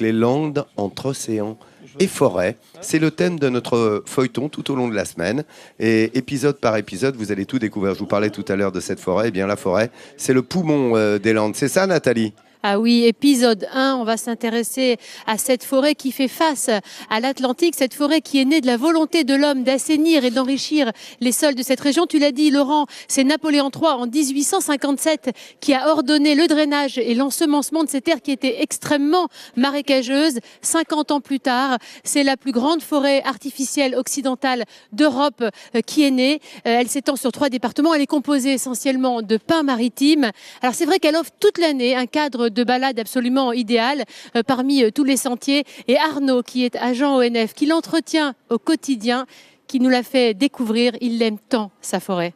Les Landes entre océan et forêt. C'est le thème de notre feuilleton tout au long de la semaine. Et épisode par épisode, vous allez tout découvrir. Je vous parlais tout à l'heure de cette forêt. Eh bien, la forêt, c'est le poumon des Landes. C'est ça, Nathalie ? Ah oui, épisode 1, on va s'intéresser à cette forêt qui fait face à l'Atlantique, cette forêt qui est née de la volonté de l'homme d'assainir et d'enrichir les sols de cette région. Tu l'as dit, Laurent, c'est Napoléon III en 1857 qui a ordonné le drainage et l'ensemencement de ces terres qui étaient extrêmement marécageuses. 50 ans plus tard, c'est la plus grande forêt artificielle occidentale d'Europe qui est née. Elle s'étend sur 3 départements. Elle est composée essentiellement de pins maritimes. Alors c'est vrai qu'elle offre toute l'année un cadre de balade absolument idéal parmi tous les sentiers. Et Arnaud, qui est agent ONF, qui l'entretient au quotidien, qui nous l'a fait découvrir, il l'aime tant, sa forêt.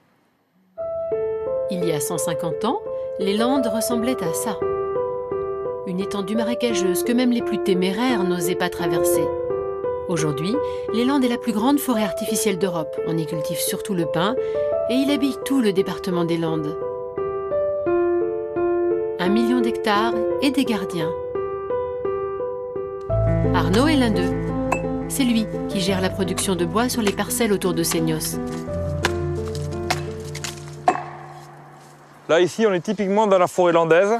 Il y a 150 ans, les Landes ressemblaient à ça. Une étendue marécageuse que même les plus téméraires n'osaient pas traverser. Aujourd'hui, les Landes est la plus grande forêt artificielle d'Europe. On y cultive surtout le pin et il habille tout le département des Landes. 1 million d'hectares et des gardiens. Arnaud est l'un d'eux. C'est lui qui gère la production de bois sur les parcelles autour de Seignos. Là, ici, on est typiquement dans la forêt landaise.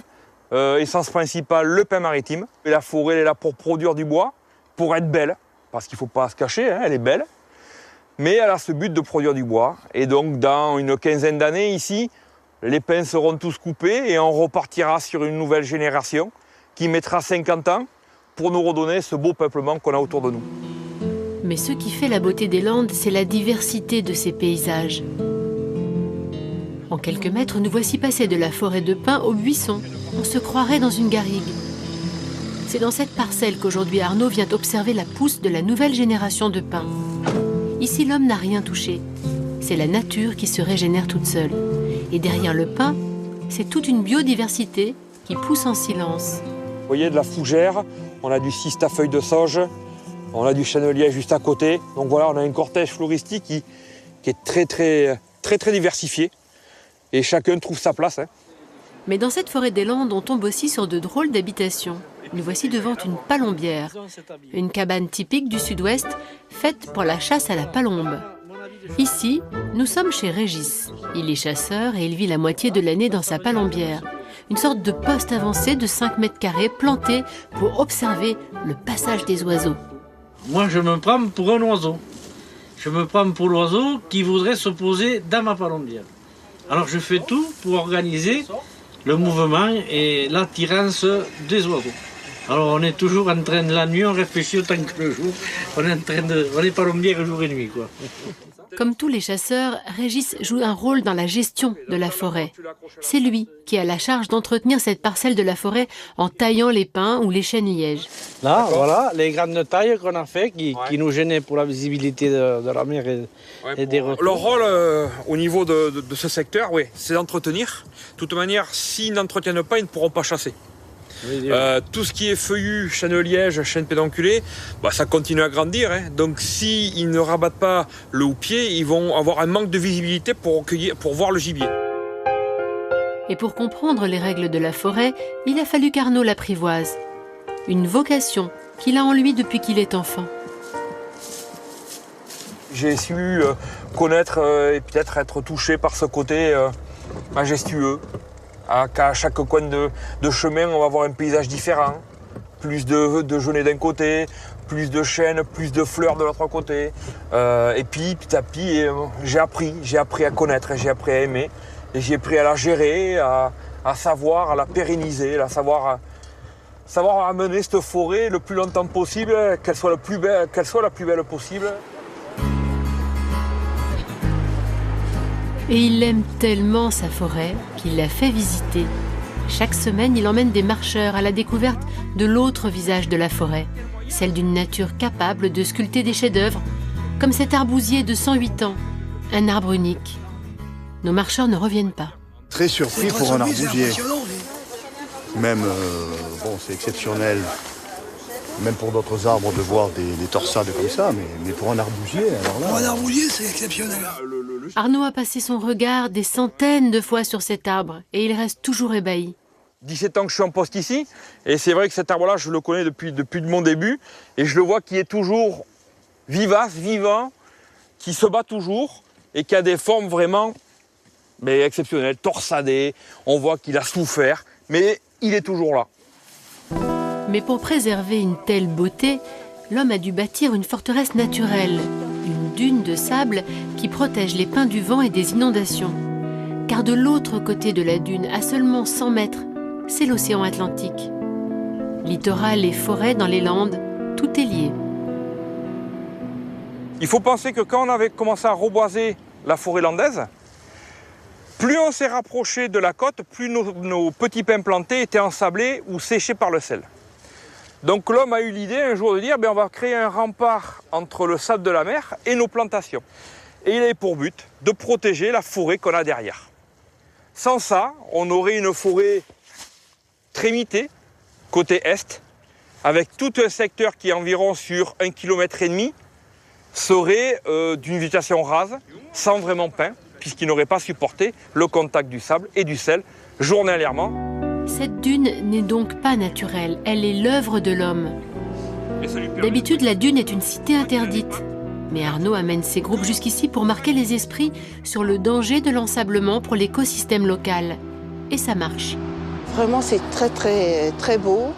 Essence principale, le pin maritime. Et la forêt elle est là pour produire du bois, pour être belle, parce qu'il ne faut pas se cacher, hein, elle est belle. Mais elle a ce but de produire du bois. Et donc, dans une quinzaine d'années, ici, les pins seront tous coupés et on repartira sur une nouvelle génération qui mettra 50 ans pour nous redonner ce beau peuplement qu'on a autour de nous. Mais ce qui fait la beauté des Landes, c'est la diversité de ces paysages. En quelques mètres, nous voici passés de la forêt de pins aux buissons. On se croirait dans une garrigue. C'est dans cette parcelle qu'aujourd'hui Arnaud vient observer la pousse de la nouvelle génération de pins. Ici, l'homme n'a rien touché. C'est la nature qui se régénère toute seule. Et derrière le pin, c'est toute une biodiversité qui pousse en silence. Vous voyez, de la fougère, on a du ciste à feuilles de sauge, on a du chênelier juste à côté. Donc voilà, on a une cortège floristique qui est très diversifiée. Et chacun trouve sa place. Hein. Mais dans cette forêt des Landes, on tombe aussi sur de drôles d'habitations. Nous voici devant une palombière, une cabane typique du sud-ouest, faite pour la chasse à la palombe. Ici, nous sommes chez Régis. Il est chasseur et il vit la moitié de l'année dans sa palombière. Une sorte de poste avancé de 5 mètres carrés planté pour observer le passage des oiseaux. Moi, je me prends pour un oiseau. Je me prends pour l'oiseau qui voudrait se poser dans ma palombière. Alors, je fais tout pour organiser le mouvement et l'attirance des oiseaux. Alors, on est toujours en train de la nuit, on réfléchit autant que le jour. On est palombière jour et nuit, quoi. Comme tous les chasseurs, Régis joue un rôle dans la gestion de la forêt. C'est lui qui a la charge d'entretenir cette parcelle de la forêt en taillant les pins ou les chênes lièges. Là, voilà, les grandes tailles qu'on a fait qui nous gênaient pour la visibilité de la mer et des retours. Le rôle au niveau de ce secteur, oui, c'est d'entretenir. De toute manière, s'ils n'entretiennent pas, ils ne pourront pas chasser. Tout ce qui est feuillu, chêne liège, chêne pédonculé, ça continue à grandir. Hein. Donc s'ils ne rabattent pas le houppier, ils vont avoir un manque de visibilité pour voir le gibier. Et pour comprendre les règles de la forêt, il a fallu qu'Arnaud l'apprivoise. Une vocation qu'il a en lui depuis qu'il est enfant. J'ai su connaître et peut-être être touché par ce côté majestueux. À chaque coin de chemin, on va voir un paysage différent. Plus de genêts d'un côté, plus de chênes, plus de fleurs de l'autre côté. Et puis, petit à petit, j'ai appris à connaître, j'ai appris à aimer. Et j'ai appris à la gérer, à savoir, à la pérenniser, à savoir amener cette forêt le plus longtemps possible, qu'elle soit la plus belle possible. Et il aime tellement sa forêt qu'il la fait visiter. Chaque semaine, il emmène des marcheurs à la découverte de l'autre visage de la forêt, celle d'une nature capable de sculpter des chefs-d'œuvre, comme cet arbousier de 108 ans, un arbre unique. Nos marcheurs ne reviennent pas. Très surpris pour un arbousier. Même, c'est exceptionnel, même pour d'autres arbres, de voir des torsades comme ça, mais pour un arbousier, alors là... Pour un arbousier, c'est exceptionnel. Arnaud a passé son regard des centaines de fois sur cet arbre et il reste toujours ébahi. 17 ans que je suis en poste ici, et c'est vrai que cet arbre-là, je le connais depuis mon début, et je le vois qui est toujours vivace, vivant, qui se bat toujours, et qui a des formes vraiment exceptionnelles, torsadées. On voit qu'il a souffert, mais il est toujours là. Mais pour préserver une telle beauté, l'homme a dû bâtir une forteresse naturelle, une dune de sable qui protège les pins du vent et des inondations. Car de l'autre côté de la dune, à seulement 100 mètres, c'est l'océan Atlantique. Littoral et forêt dans les Landes, tout est lié. Il faut penser que quand on avait commencé à reboiser la forêt landaise, plus on s'est rapproché de la côte, plus nos petits pins plantés étaient ensablés ou séchés par le sel. Donc l'homme a eu l'idée un jour de dire on va créer un rempart entre le sable de la mer et nos plantations. Et il avait pour but de protéger la forêt qu'on a derrière. Sans ça, on aurait une forêt trémitée, côté est, avec tout un secteur qui est environ sur 1,5 km, serait d'une végétation rase, sans vraiment pin, puisqu'il n'aurait pas supporté le contact du sable et du sel journalièrement. Cette dune n'est donc pas naturelle, elle est l'œuvre de l'homme. D'habitude, la dune est une cité interdite. Mais Arnaud amène ses groupes jusqu'ici pour marquer les esprits sur le danger de l'ensablement pour l'écosystème local. Et ça marche. Vraiment, c'est très, très, très beau.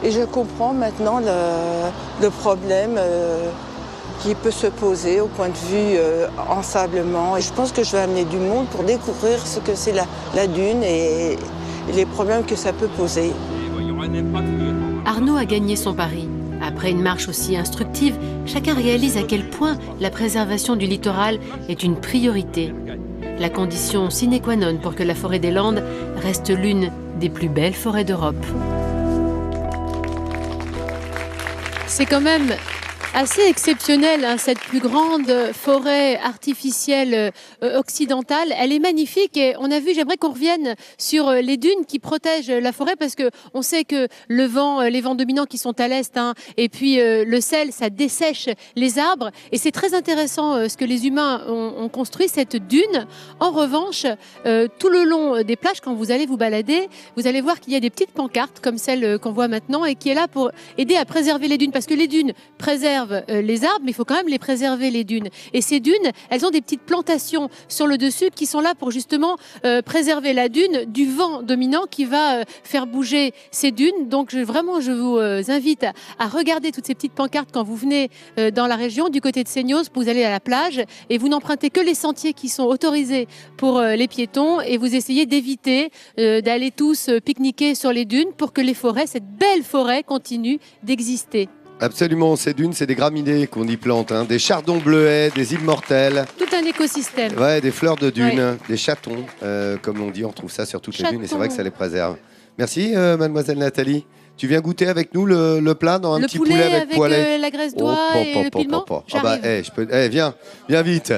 Et je comprends maintenant le problème qui peut se poser au point de vue ensablement. Et je pense que je vais amener du monde pour découvrir ce que c'est la dune et les problèmes que ça peut poser. Arnaud a gagné son pari. Après une marche aussi instructive, chacun réalise à quel point la préservation du littoral est une priorité. La condition sine qua non pour que la forêt des Landes reste l'une des plus belles forêts d'Europe. C'est quand même assez exceptionnel, hein, cette plus grande forêt artificielle occidentale. Elle est magnifique et on a vu, j'aimerais qu'on revienne sur les dunes qui protègent la forêt parce que on sait que le vent, les vents dominants qui sont à l'est, hein, et puis le sel, ça dessèche les arbres. Et c'est très intéressant ce que les humains ont construit, cette dune. En revanche, tout le long des plages, quand vous allez vous balader, vous allez voir qu'il y a des petites pancartes comme celle qu'on voit maintenant et qui est là pour aider à préserver les dunes. Parce que les dunes préservent les arbres, mais il faut quand même les préserver, les dunes. Et ces dunes, elles ont des petites plantations sur le dessus qui sont là pour justement préserver la dune du vent dominant qui va faire bouger ces dunes. Donc vraiment, je vous invite à regarder toutes ces petites pancartes quand vous venez dans la région, du côté de Seignos, vous allez à la plage et vous n'empruntez que les sentiers qui sont autorisés pour les piétons et vous essayez d'éviter d'aller tous pique-niquer sur les dunes pour que les forêts, cette belle forêt, continue d'exister. Absolument, ces dunes, c'est des graminées qu'on y plante, hein, des chardons bleuets, des immortels. Tout un écosystème. Ouais, des fleurs de dune, Ouais. des chatons, comme on dit, on trouve ça sur toutes les Chatons. dunes et c'est vrai que ça les préserve. Merci, mademoiselle Nathalie. Tu viens goûter avec nous le plat dans un petit poulet avec poêlée. la graisse d'oie et le piment. Ah bah, viens vite.